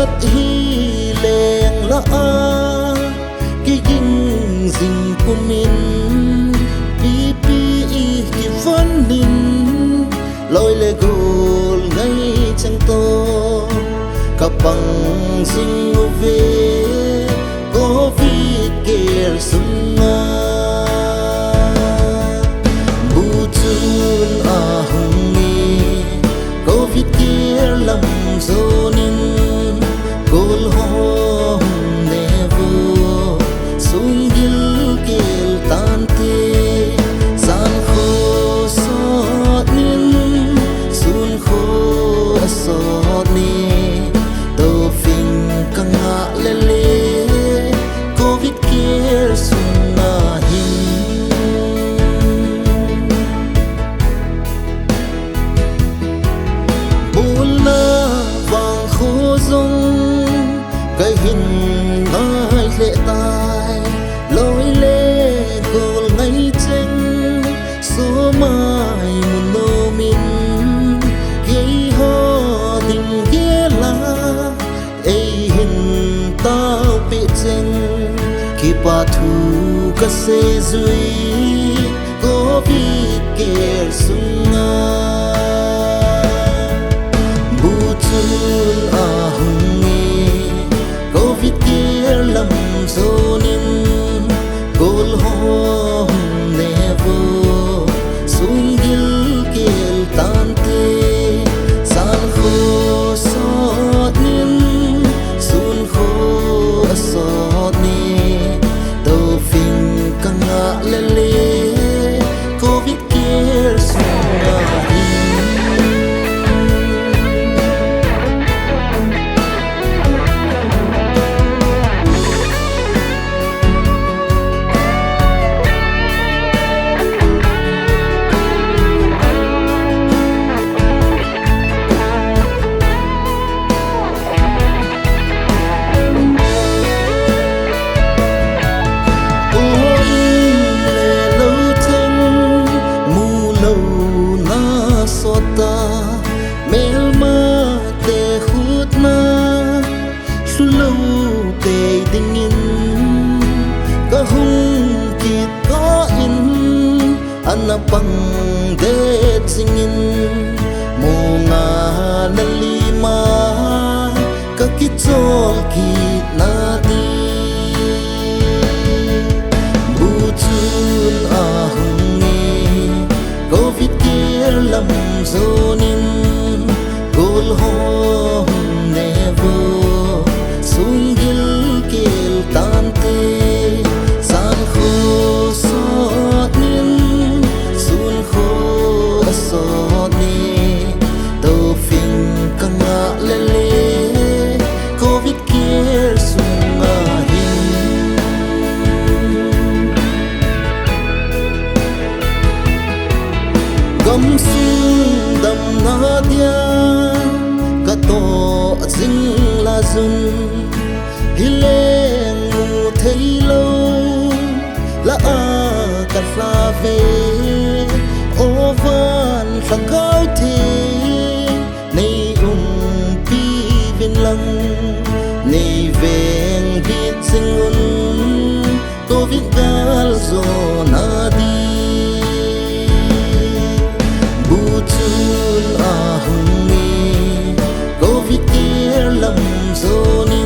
tất hi leng la a ki ging ding của mình pi pi ki von din loi le gol ngay chẳng to ka bang sing về có vi kêu sunga butun ahungi có vi kêu lam zonin gol ho nevo sungil kêu tante san kho sot nin sun kho sot ni to fin kanga lele covid care sunna hin bula vang kho zong cái hin ngai lệ tai lối lê gol ngay chênh số mai mun no min gay ho tình ghé la ai hin tao bị chênh khi pa thu ka se zui có vi kê sunga butun ahungi có vi kê lam zonin gol ho nevo sungil kê tante san kho sot nin sun kho sot ni to fin kanga lele covid care sunga mel ma te khut na sulu te dingin ka hung kit ko in anapang de singin mo nga nalima ka kitol kit na di butun ahungi covid care lam zonin gol ho nevo sungil kil tante san kho sot nin sun kho sot ni to fin kanga lele covid care sunga hin gam sung dam na dia ka to zing la zun hileng mu thei lo la a ka fla ve o van phang cao thi nei pi vin lang nei veng bit sing un covid gal zo na di butun ahungi covid care lam zonin